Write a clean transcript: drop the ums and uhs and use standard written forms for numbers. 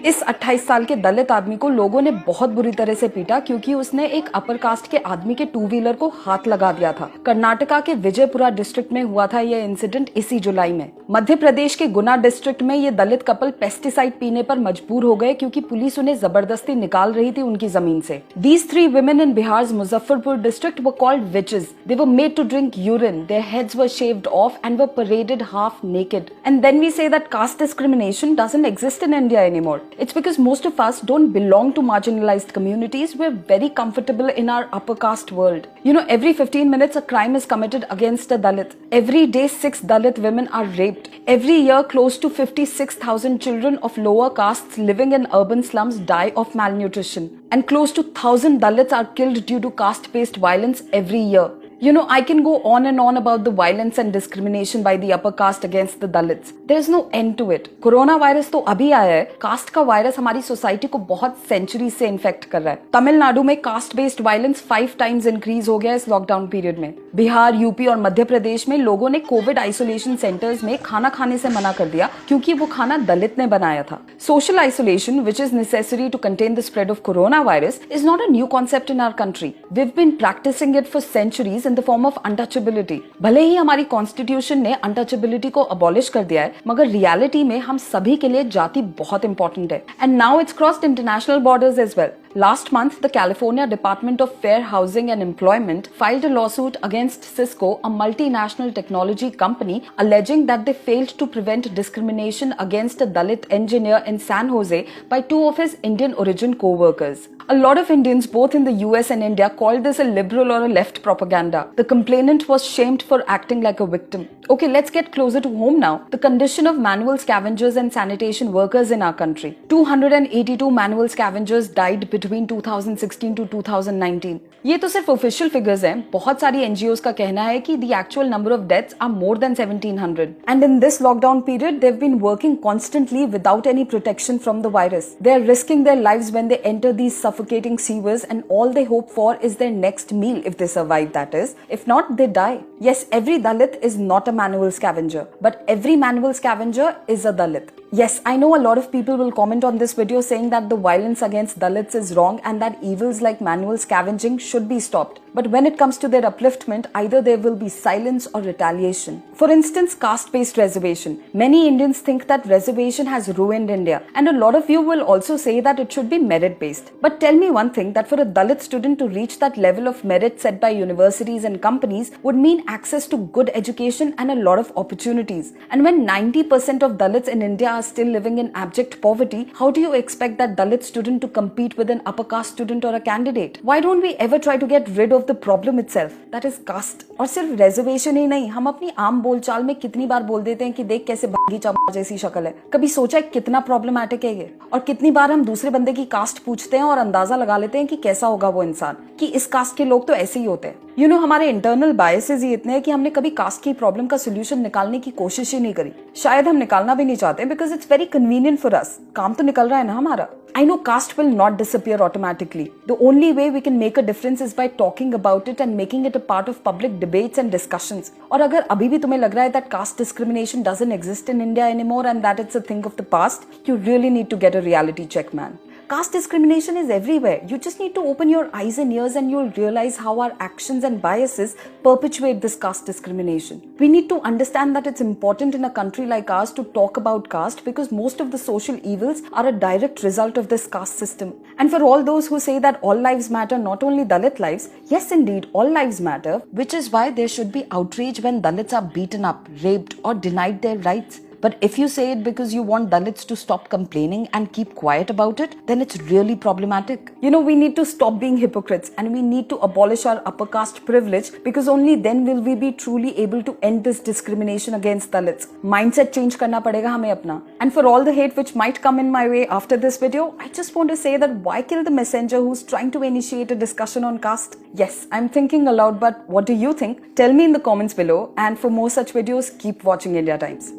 इस 28 साल के दलित आदमी को लोगों ने बहुत बुरी तरह से पीटा क्योंकि उसने एक अपर कास्ट के आदमी के टू व्हीलर को हाथ लगा दिया था। कर्नाटका के विजयपुरा डिस्ट्रिक्ट में हुआ था यह इंसिडेंट इसी जुलाई में। मध्य प्रदेश के गुना डिस्ट्रिक्ट में ये दलित कपल पेस्टिसाइड पीने पर मजबूर हो गए क्योंकि पुलिस उन्हें जबरदस्ती निकाल रही थी उनकी जमीन से। These three women in Bihar's Muzaffarpur district were called witches. They were made to drink urine. Their heads were shaved off and were paraded half naked. And then we say that caste discrimination doesn't exist in India anymore. It's because most of us don't belong to marginalized communities. We're very comfortable in our upper caste world. You know, every 15 minutes a crime is committed against a Dalit. Every day 6 Dalit women are raped. Every year close to 56,000 children of lower castes living in urban slums die of malnutrition. And close to 1,000 Dalits are killed due to caste-based violence every year. You know, I can go on and on about the violence and discrimination by the upper caste against the Dalits. There's no end to it. Corona virus तो अभी आया है, cast का virus हमारी society को बहुत century से infect कर रहा है। तमिलनाडु में caste based violence 5 times increase हो गया इस लॉकडाउन पीरियड में। बिहार, यूपी और मध्य प्रदेश में लोगों ने कोविड आइसोलेशन सेंटर्स में खाना खाने से मना कर दिया क्योंकि वो खाना दलित ने बनाया था। Social isolation, which is necessary to contain the spread of coronavirus, is not a new concept in our country. We've been practicing it for centuries in the form of untouchability. भले ही हमारी कॉन्स्टिट्यूशन ने untouchability को abolish कर दिया है, मगर reality में हम सभी के लिए जाति बहुत इंपॉर्टेंट है। And now it's crossed international borders as well. Last month, the California Department of Fair Housing and Employment filed a lawsuit against Cisco, a multinational technology company, alleging that they failed to prevent discrimination against a Dalit engineer in San Jose by 2 of his Indian origin co-workers. A lot of Indians, both in the US and India, called this a liberal or a left propaganda. The complainant was shamed for acting like a victim. Okay, let's get closer to home now. The condition of manual scavengers and sanitation workers in our country. 282 manual scavengers died between 2016 to 2019. ये तो सिर्फ official figures हैं। बहुत सारी NGOs का कहना है कि the actual number of deaths are more than 1700. And in this lockdown period, they've been working constantly without any protection from the virus. They're risking their lives when they enter these suffocating sewers, and all they hope for is their next meal if they survive, that is. If not, they die. Yes, every Dalit is not a manual scavenger, but every manual scavenger is a Dalit. Yes, I know a lot of people will comment on this video saying that the violence against Dalits is wrong and that evils like manual scavenging should be stopped. But when it comes to their upliftment, either there will be silence or retaliation. For instance, caste-based reservation. Many Indians think that reservation has ruined India, and a lot of you will also say that it should be merit-based. But tell me one thing, that for a Dalit student to reach that level of merit set by universities and companies would mean access to good education and a lot of opportunities. And when 90% of Dalits in India are still living in abject poverty, how do you expect that Dalit student to compete with an upper caste student or a candidate? Why don't we ever try to get rid of the problem itself, that is caste? और सिर्फ reservation ही नहीं, हम अपनी आम बोलचाल में कितनी बार बोल देते हैं कि देख कैसे भागी चामा जैसी शक्ल है। कभी सोचा है कितना प्रॉब्लमैटिक है ये? और कितनी बार हम दूसरे बंदे की कास्ट पूछते हैं और अंदाजा लगा लेते हैं कि कैसा होगा वो इंसान, कि इस कास्ट के लोग तो ऐसे ही होते हैं। You know, हमारे इंटरनल बायसेस ही इतने हैं कि हमने कभी कास्ट की प्रॉब्लम का सोल्यूशन निकालने की कोशिश ही नहीं करी। शायद हम निकालना भी नहीं चाहते because it's very convenient for us. काम तो निकल रहा है ना हमारा। I know caste will not disappear automatically. The only way we can make a difference is by talking about it and making it a part of public debates and discussions. और अगर अभी भी तुम्हें लग रहा है that caste discrimination doesn't exist in India anymore and that it's a thing of the past, you really need to get a reality check, man. Caste discrimination is everywhere. You just need to open your eyes and ears and you'll realize how our actions and biases perpetuate this caste discrimination. We need to understand that it's important in a country like ours to talk about caste because most of the social evils are a direct result of this caste system. And for all those who say that all lives matter, not only Dalit lives, yes indeed, all lives matter, which is why there should be outrage when Dalits are beaten up, raped or denied their rights. But if you say it because you want Dalits to stop complaining and keep quiet about it, then it's really problematic. You know, we need to stop being hypocrites and we need to abolish our upper caste privilege because only then will we be truly able to end this discrimination against Dalits. Mindset change करना पड़ेगा हमें अपना. And for all the hate which might come in my way after this video, I just want to say that why kill the messenger who's trying to initiate a discussion on caste? Yes, I'm thinking aloud, but what do you think? Tell me in the comments below, and for more such videos, keep watching India Times.